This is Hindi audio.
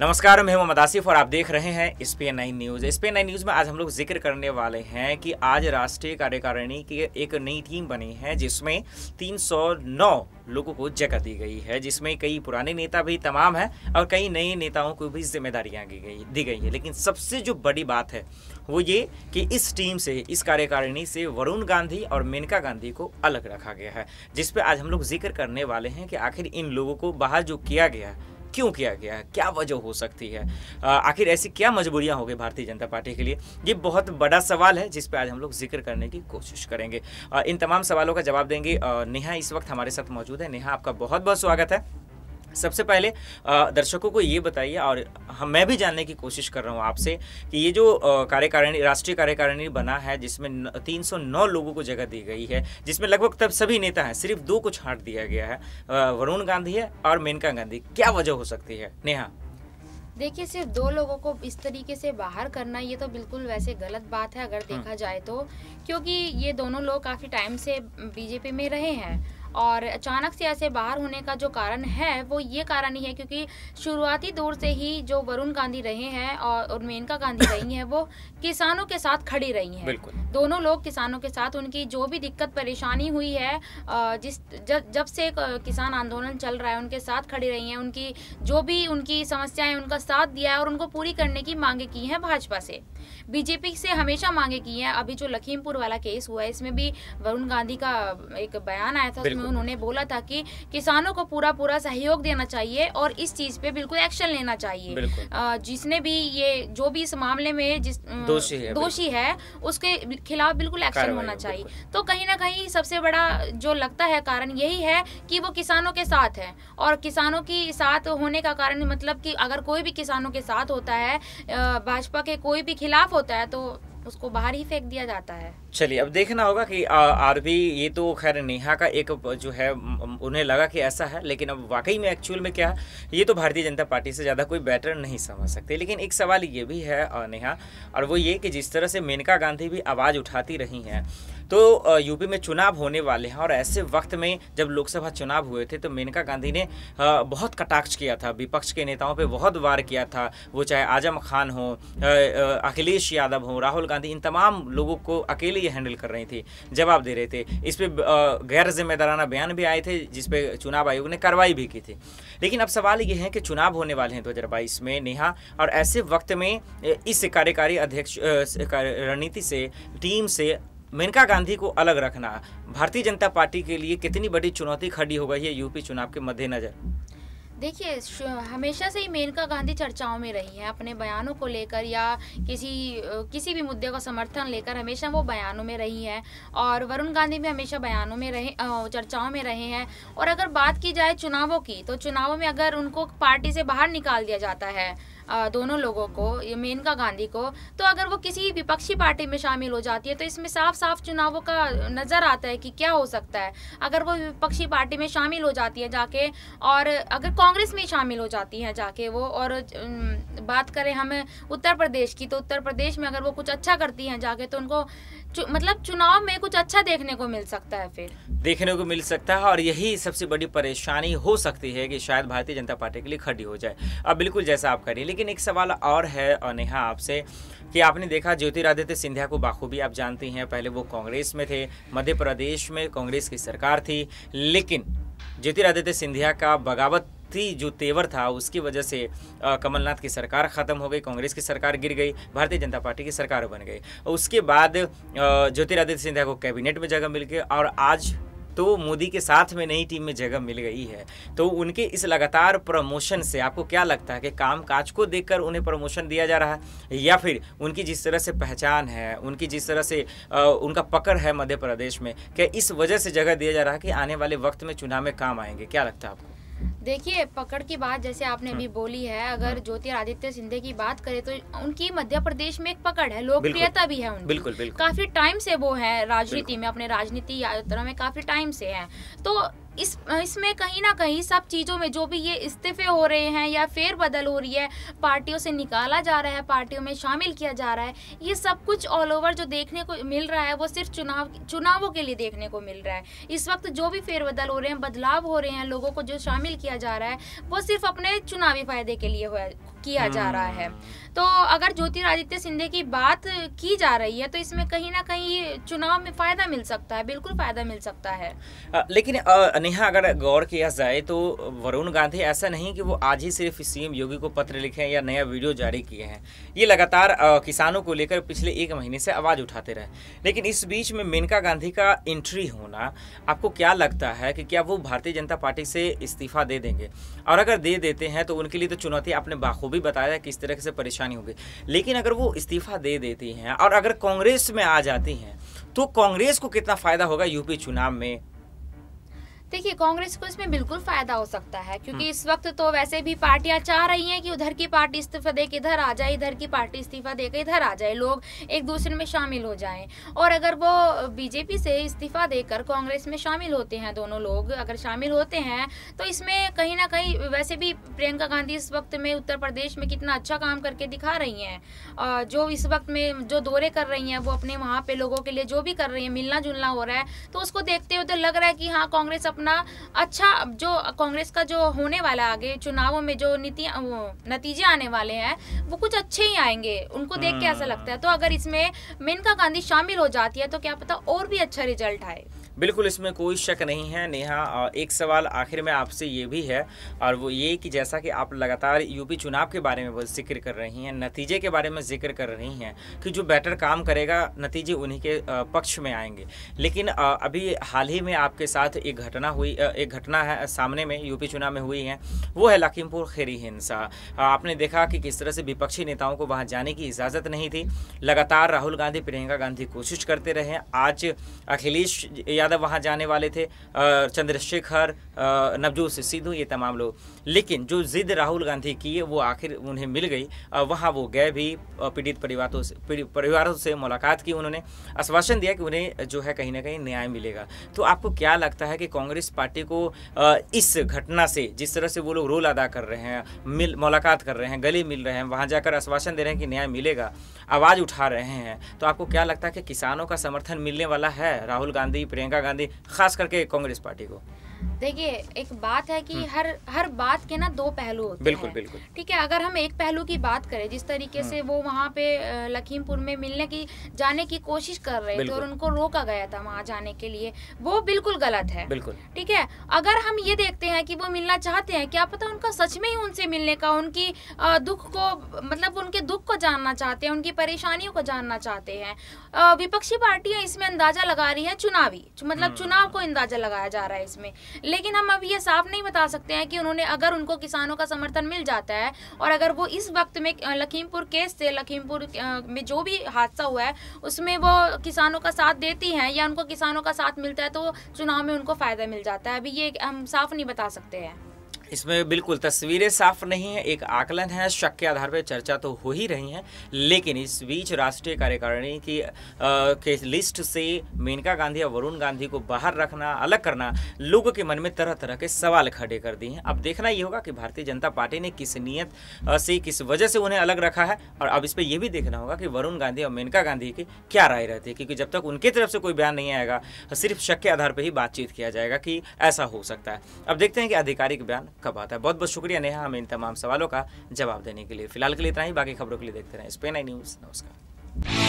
नमस्कार, मैं मोहम्मद आसिफ और आप देख रहे हैं SPN9 न्यूज़। SPN9 न्यूज़ में आज हम लोग जिक्र करने वाले हैं कि आज राष्ट्रीय कार्यकारिणी की एक नई टीम बनी है जिसमें 309 लोगों को जगह दी गई है, जिसमें कई पुराने नेता भी तमाम हैं और कई नए नेताओं को भी जिम्मेदारियां दी गई है। लेकिन सबसे जो बड़ी बात है वो ये कि इस टीम से, इस कार्यकारिणी से वरुण गांधी और मेनका गांधी को अलग रखा गया है, जिस पे आज हम लोग जिक्र करने वाले हैं कि आखिर इन लोगों को बाहर जो किया गया है, क्यों किया गया है, क्या वजह हो सकती है, आखिर ऐसी क्या मजबूरियां हो गई भारतीय जनता पार्टी के लिए। ये बहुत बड़ा सवाल है जिस पे आज हम लोग जिक्र करने की कोशिश करेंगे। इन तमाम सवालों का जवाब देंगे नेहा इस वक्त हमारे साथ मौजूद है। नेहा, आपका बहुत बहुत स्वागत है। सबसे पहले दर्शकों को ये बताइए और मैं भी जानने की कोशिश कर रहा हूँ आपसे कि ये जो कार्यकारिणी, राष्ट्रीय कार्यकारिणी बना है जिसमें 309 लोगों को जगह दी गई है, जिसमें लगभग तब सभी नेता हैं, सिर्फ दो को छांट दिया गया है, वरुण गांधी है और मेनका गांधी। क्या वजह हो सकती है नेहा? देखिए, सिर्फ दो लोगों को इस तरीके से बाहर करना ये तो बिल्कुल वैसे गलत बात है अगर देखा जाए तो, क्योंकि ये दोनों लोग काफ़ी टाइम से बीजेपी में रहे हैं और अचानक से ऐसे बाहर होने का जो कारण है वो ये कारण ही है क्योंकि शुरुआती दौर से ही जो वरुण गांधी रहे हैं और मेनका गांधी रही हैं वो किसानों के साथ खड़ी रही हैं। दोनों लोग किसानों के साथ, उनकी जो भी दिक्कत परेशानी हुई है, जब से किसान आंदोलन चल रहा है उनके साथ खड़ी रही हैं, उनकी जो भी उनकी समस्याएं उनका साथ दिया है और उनको पूरी करने की मांगे की हैं भाजपा से। बीजेपी से हमेशा मांगे की हैं। अभी जो लखीमपुर वाला केस हुआ है इसमें भी वरुण गांधी का एक बयान आया था, उसमें उन्होंने बोला था कि किसानों को पूरा सहयोग देना चाहिए और इस चीज पे बिल्कुल एक्शन लेना चाहिए। जिसने भी ये जो भी इस मामले में जिस दोषी है उसके खिलाफ बिल्कुल एक्शन होना चाहिए। तो कहीं ना कहीं सबसे बड़ा जो लगता है कारण यही है कि वो किसानों के साथ है और किसानों की साथ होने का कारण मतलब कि अगर कोई भी किसानों के साथ होता है, भाजपा के कोई भी खिलाफ होता है तो उसको बाहर ही फेंक दिया जाता है। चलिए, अब देखना होगा कि आरबी, ये तो खैर नेहा का एक जो है उन्हें लगा कि ऐसा है, लेकिन अब वाकई में एक्चुअल में क्या है ये तो भारतीय जनता पार्टी से ज़्यादा कोई बेटर नहीं समझ सकते। लेकिन एक सवाल ये भी है नेहा, और वो ये कि जिस तरह से मेनका गांधी भी आवाज़ उठाती रही हैं, तो यूपी में चुनाव होने वाले हैं और ऐसे वक्त में जब लोकसभा चुनाव हुए थे तो मेनका गांधी ने बहुत कटाक्ष किया था, विपक्ष के नेताओं पे बहुत वार किया था। वो चाहे आजम खान हो, अखिलेश यादव हो, राहुल गांधी, इन तमाम लोगों को अकेले ये हैंडल कर रही थी, जवाब दे रहे थे। इस पर गैर जिम्मेदाराना बयान भी आए थे जिस पे चुनाव आयोग ने कार्रवाई भी की थी। लेकिन अब सवाल ये है कि चुनाव होने वाले हैं 2022 में नेहा, और ऐसे वक्त में इस कार्यकारी अध्यक्ष रणनीति से, टीम से मेनका गांधी को अलग रखना भारतीय जनता पार्टी के लिए कितनी बड़ी चुनौती खड़ी हो गई है यूपी चुनाव के मद्देनजर? देखिए, हमेशा से ही मेनका गांधी चर्चाओं में रही हैं अपने बयानों को लेकर या किसी भी मुद्दे का समर्थन लेकर हमेशा वो बयानों में रही हैं और वरुण गांधी भी हमेशा बयानों में रहे, चर्चाओं में रहे हैं। और अगर बात की जाए चुनावों की, तो चुनावों में अगर उनको पार्टी से बाहर निकाल दिया जाता है, दोनों लोगों को, मेनका गांधी को, तो अगर वो किसी विपक्षी पार्टी में शामिल हो जाती है तो इसमें साफ साफ चुनावों का नज़र आता है कि क्या हो सकता है। अगर वो विपक्षी पार्टी में शामिल हो जाती है जाके, और अगर कांग्रेस में शामिल हो जाती हैं जाके वो, और बात करें हम उत्तर प्रदेश की, तो उत्तर प्रदेश में अगर वो कुछ अच्छा करती हैं जाके तो उनको मतलब चुनाव में कुछ अच्छा देखने को मिल सकता है, फिर देखने को मिल सकता है। और यही सबसे बड़ी परेशानी हो सकती है कि शायद भारतीय जनता पार्टी के लिए खड़ी हो जाए। अब बिल्कुल जैसा आप करिए। लेकिन एक सवाल और है नेहा आपसे कि आपने देखा ज्योतिरादित्य सिंधिया को बाखूबी आप जानती हैं, पहले वो कांग्रेस में थे, मध्य प्रदेश में कांग्रेस की सरकार थी, लेकिन ज्योतिरादित्य सिंधिया का बगावत जो तेवर था उसकी वजह से कमलनाथ की सरकार ख़त्म हो गई, कांग्रेस की सरकार गिर गई, भारतीय जनता पार्टी की सरकार बन गई। उसके बाद ज्योतिरादित्य सिंधिया को कैबिनेट में जगह मिल गई और आज तो मोदी के साथ में नई टीम में जगह मिल गई है। तो उनके इस लगातार प्रमोशन से आपको क्या लगता है कि काम काज को देखकर उन्हें प्रमोशन दिया जा रहा है, या फिर उनकी जिस तरह से पहचान है, उनकी जिस तरह से उनका पकड़ है मध्य प्रदेश में, क्या इस वजह से जगह दिया जा रहा है कि आने वाले वक्त में चुनाव में काम आएंगे? क्या लगता है आपको? देखिए, पकड़ की बात जैसे आपने अभी बोली है, अगर ज्योतिरादित्य सिंधिया की बात करें तो उनकी मध्य प्रदेश में एक पकड़ है, लोकप्रियता भी है उनकी। बिल्कुल। काफी टाइम से वो है राजनीति में, अपने राजनीति यात्रा में काफी टाइम से है। तो इसमें कहीं ना कहीं सब चीज़ों में जो भी ये इस्तीफे हो रहे हैं या फेरबदल हो रही है, पार्टियों से निकाला जा रहा है, पार्टियों में शामिल किया जा रहा है, ये सब कुछ ऑल ओवर जो देखने को मिल रहा है वो सिर्फ चुनावों के लिए देखने को मिल रहा है। इस वक्त जो भी फेरबदल हो रहे हैं, बदलाव हो रहे हैं, लोगों को जो शामिल किया जा रहा है वो सिर्फ अपने चुनावी फायदे के लिए किया जा रहा है। तो अगर ज्योतिरादित्य सिंधिया की बात की जा रही है तो इसमें कहीं ना कहीं चुनाव में फायदा मिल सकता है, बिल्कुल फायदा मिल सकता है। लेकिन नेहा, अगर गौर किया जाए तो वरुण गांधी ऐसा नहीं कि वो आज ही सिर्फ सीएम योगी को पत्र लिखे हैं या नया वीडियो जारी किए हैं। ये लगातार किसानों को लेकर पिछले 1 महीने से आवाज उठाते रहे। लेकिन इस बीच में मेनका गांधी का एंट्री होना, आपको क्या लगता है कि क्या वो भारतीय जनता पार्टी से इस्तीफा दे देंगे? और अगर दे देते हैं तो उनके लिए तो चुनौती आपने बाखूबी बताया किस तरह से परेशानी होगी। लेकिन अगर वो इस्तीफा दे देती हैं और अगर कांग्रेस में आ जाती हैं तो कांग्रेस को कितना फायदा होगा यूपी चुनाव में? देखिए, कांग्रेस को इसमें बिल्कुल फायदा हो सकता है, क्योंकि इस वक्त तो वैसे भी पार्टियां चाह रही हैं कि उधर की पार्टी इस्तीफा दे के इधर आ जाए, इधर की पार्टी इस्तीफा दे के इधर आ जाए, लोग एक दूसरे में शामिल हो जाएं। और अगर वो बीजेपी से इस्तीफा देकर कांग्रेस में शामिल होते हैं, दोनों लोग अगर शामिल होते हैं तो इसमें कहीं ना कहीं, वैसे भी प्रियंका गांधी इस वक्त में उत्तर प्रदेश में कितना अच्छा काम करके दिखा रही हैं। जो इस वक्त में जो दौरे कर रही हैं, वो अपने वहाँ पे लोगों के लिए जो भी कर रही हैं, मिलना जुलना हो रहा है, तो उसको देखते हुए तो लग रहा है कि हाँ, कांग्रेस अपना अच्छा, जो कांग्रेस का जो होने वाला आगे चुनावों में जो नतीजे आने वाले हैं वो कुछ अच्छे ही आएंगे, उनको देख के ऐसा लगता है। तो अगर इसमें मेनका गांधी शामिल हो जाती है तो क्या पता और भी अच्छा रिजल्ट आए। बिल्कुल, इसमें कोई शक नहीं है नेहा। एक सवाल आखिर में आपसे ये भी है, और वो ये कि जैसा कि आप लगातार यूपी चुनाव के बारे में जिक्र कर रही हैं, नतीजे के बारे में जिक्र कर रही हैं कि जो बेटर काम करेगा नतीजे उन्हीं के पक्ष में आएंगे। लेकिन अभी हाल ही में आपके साथ एक घटना है सामने में, यूपी चुनाव में हुई है, वो है लखीमपुर खीरी हिंसा। आपने देखा कि किस तरह से विपक्षी नेताओं को वहाँ जाने की इजाज़त नहीं थी। लगातार राहुल गांधी, प्रियंका गांधी कोशिश करते रहे। आज अखिलेश यादव वहां जाने वाले थे, चंद्रशेखर, नवजोत सिद्धू, ये तमाम लोग। लेकिन जो जिद राहुल गांधी की वो आखिर उन्हें मिल गई। वहां वो गए भी, पीड़ित परिवारों से मुलाकात की, उन्होंने आश्वासन दिया कि उन्हें जो है कहीं ना कहीं न्याय मिलेगा। तो आपको क्या लगता है कि कांग्रेस पार्टी को इस घटना से, जिस तरह से वो लोग रोल अदा कर रहे हैं, मुलाकात कर रहे हैं, गले मिल रहे हैं, वहां जाकर आश्वासन दे रहे हैं कि न्याय मिलेगा, आवाज उठा रहे हैं, तो आपको क्या लगता है कि किसानों का समर्थन मिलने वाला है राहुल गांधी, प्रियंका गांधी, खास करके कांग्रेस पार्टी को? देखिए, एक बात है कि हर बात के ना दो पहलू होते हैं। बिल्कुल बिल्कुल। ठीक है, अगर हम एक पहलू की बात करें, जिस तरीके से वो वहाँ पे लखीमपुर में जाने की कोशिश कर रहे थे और उनको रोका गया था वहाँ जाने के लिए, वो बिल्कुल गलत है। बिल्कुल। ठीक है, अगर हम ये देखते हैं कि वो मिलना चाहते हैं, क्या पता उनका सच में ही उनसे मिलने का, उनकी दुख को, मतलब उनके दुख को जानना चाहते हैं, उनकी परेशानियों को जानना चाहते हैं। विपक्षी पार्टियां इसमें अंदाजा लगा रही है, चुनाव को अंदाजा लगाया जा रहा है इसमें। लेकिन हम अब ये साफ नहीं बता सकते हैं कि अगर उनको किसानों का समर्थन मिल जाता है और अगर वो इस वक्त में लखीमपुर में जो भी हादसा हुआ है उसमें वो किसानों का साथ देती हैं या उनको किसानों का साथ मिलता है तो चुनाव में उनको फायदा मिल जाता है। अभी ये हम साफ नहीं बता सकते हैं। इसमें बिल्कुल तस्वीरें साफ नहीं है, एक आकलन है, शक के आधार पर चर्चा तो हो ही रही है। लेकिन इस बीच राष्ट्रीय कार्यकारिणी की के लिस्ट से मेनका गांधी और वरुण गांधी को बाहर रखना, अलग करना, लोगों के मन में तरह तरह के सवाल खड़े कर दिए हैं। अब देखना ये होगा कि भारतीय जनता पार्टी ने किस नीयत से, किस वजह से उन्हें अलग रखा है। और अब इस पर यह भी देखना होगा कि वरुण गांधी और मेनका गांधी की क्या राय रहती है, क्योंकि जब तक उनकी तरफ से कोई बयान नहीं आएगा, सिर्फ शक के आधार पर ही बातचीत किया जाएगा कि ऐसा हो सकता है। अब देखते हैं कि आधिकारिक बयान कब आता है। बहुत बहुत शुक्रिया नेहा हमें इन तमाम सवालों का जवाब देने के लिए। फिलहाल के लिए इतना ही, बाकी खबरों के लिए देखते रहें SPN9 न्यूज़। नमस्कार।